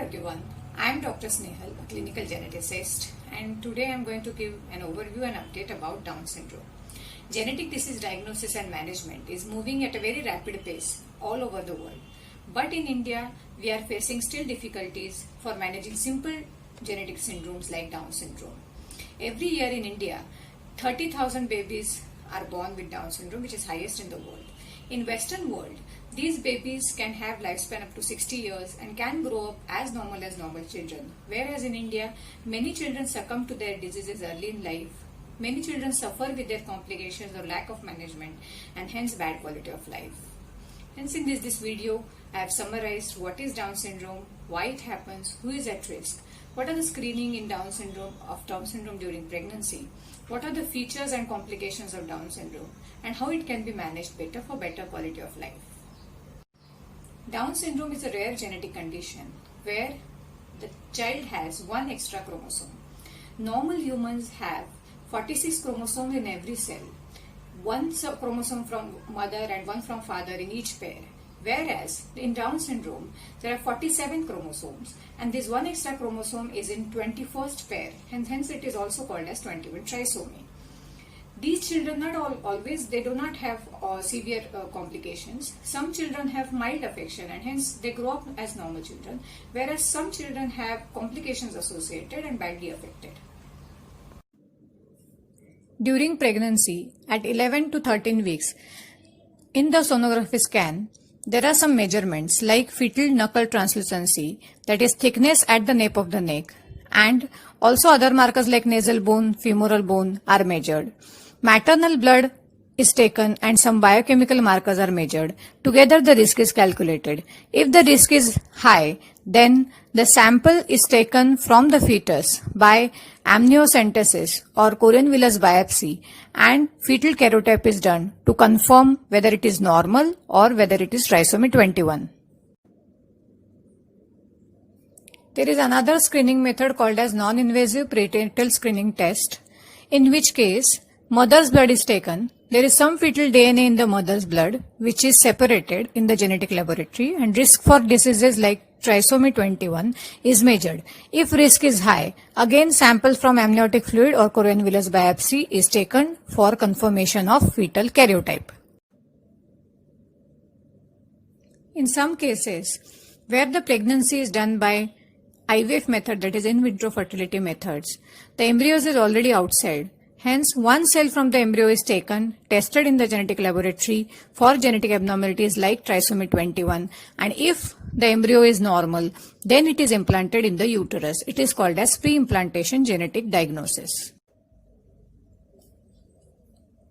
everyone, I am Dr. Snehal, a clinical geneticist, and today I am going to give an overview and update about Down syndrome. Genetic disease diagnosis and management is moving at a very rapid pace all over the world. But in India, we are facing still difficulties for managing simple genetic syndromes like Down syndrome. Every year in India, 30,000 babies are born with Down syndrome, which is highest in the world. In Western world, these babies can have lifespan up to 60 years and can grow up as normal children. Whereas in India, many children succumb to their diseases early in life. Many children suffer with their complications or lack of management and hence bad quality of life. Hence in this video, I have summarized what is Down syndrome, why it happens, who is at risk, what are the screening in Down syndrome during pregnancy, what are the features and complications of Down syndrome, and how it can be managed better for better quality of life. Down syndrome is a rare genetic condition where the child has one extra chromosome. Normal humans have 46 chromosomes in every cell, one chromosome from mother and one from father in each pair. Whereas in Down syndrome, there are 47 chromosomes and this one extra chromosome is in 21st pair and hence it is also called as 21 trisomy. These children they do not have severe complications. Some children have mild affection and hence they grow up as normal children, whereas some children have complications associated and badly affected. During pregnancy, at 11 to 13 weeks, in the sonography scan, there are some measurements like fetal knuckle translucency, that is thickness at the nape of the neck, and also other markers like nasal bone, femoral bone are measured. Maternal blood is taken and some biochemical markers are measured. Together the risk is calculated. If the risk is high, then the sample is taken from the fetus by amniocentesis or Koren villus biopsy and fetal karyotype is done to confirm whether it is normal or whether it is trisomy 21. There is another screening method called as non-invasive prenatal screening test, in which case mother's blood is taken. There is some fetal DNA in the mother's blood which is separated in the genetic laboratory and risk for diseases like trisomy 21 is measured. If risk is high, again sample from amniotic fluid or Koren villus biopsy is taken for confirmation of fetal karyotype. In some cases where the pregnancy is done by IVF method, that is in vitro fertility methods, the embryos is already outside. Hence, one cell from the embryo is taken, tested in the genetic laboratory for genetic abnormalities like trisomy 21, and if the embryo is normal, then it is implanted in the uterus. It is called as pre-implantation genetic diagnosis.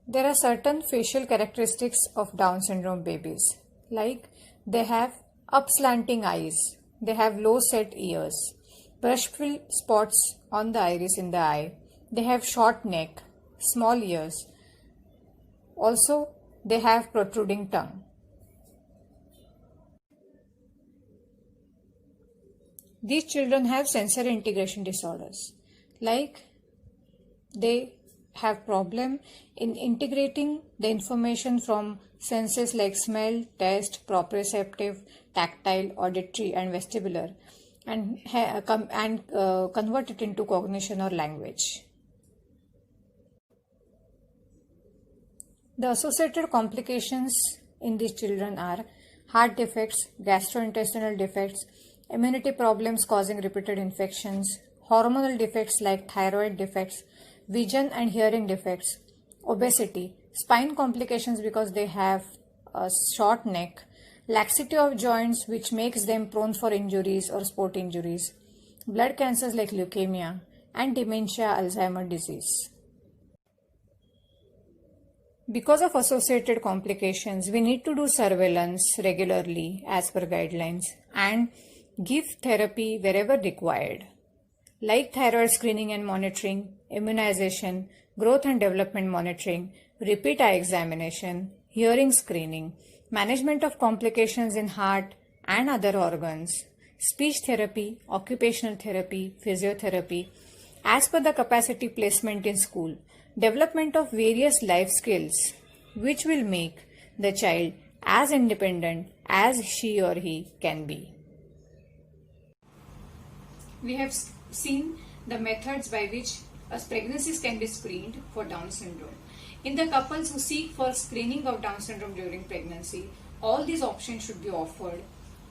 There are certain facial characteristics of Down syndrome babies, like they have upslanting eyes, they have low set ears, brush-filled spots on the iris in the eye, they have short neck, small ears. Also, they have protruding tongue. These children have sensory integration disorders, like they have problem in integrating the information from senses like smell, taste, proprioceptive, tactile, auditory and vestibular and convert it into cognition or language. The associated complications in these children are heart defects, gastrointestinal defects, immunity problems causing repeated infections, hormonal defects like thyroid defects, vision and hearing defects, obesity, spine complications because they have a short neck, laxity of joints which makes them prone for injuries or sport injuries, blood cancers like leukemia, and dementia, Alzheimer's disease. Because of associated complications, we need to do surveillance regularly as per guidelines and give therapy wherever required, like thyroid screening and monitoring, immunization, growth and development monitoring, repeat eye examination, hearing screening, management of complications in heart and other organs, speech therapy, occupational therapy, physiotherapy, as per the capacity placement in school, development of various life skills which will make the child as independent as she or he can be. we have seen the methods by which pregnancies can be screened for Down syndrome. In the couples who seek for screening of Down syndrome during pregnancy, all these options should be offered,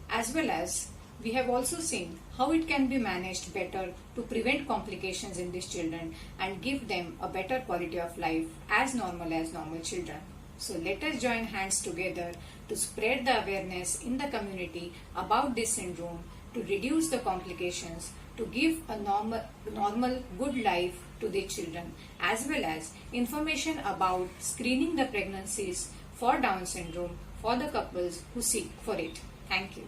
as well as we have also seen how it can be managed better to prevent complications in these children and give them a better quality of life as normal children. So let us join hands together to spread the awareness in the community about this syndrome, to reduce the complications, to give a normal good life to the children, as well as information about screening the pregnancies for Down syndrome for the couples who seek for it. Thank you.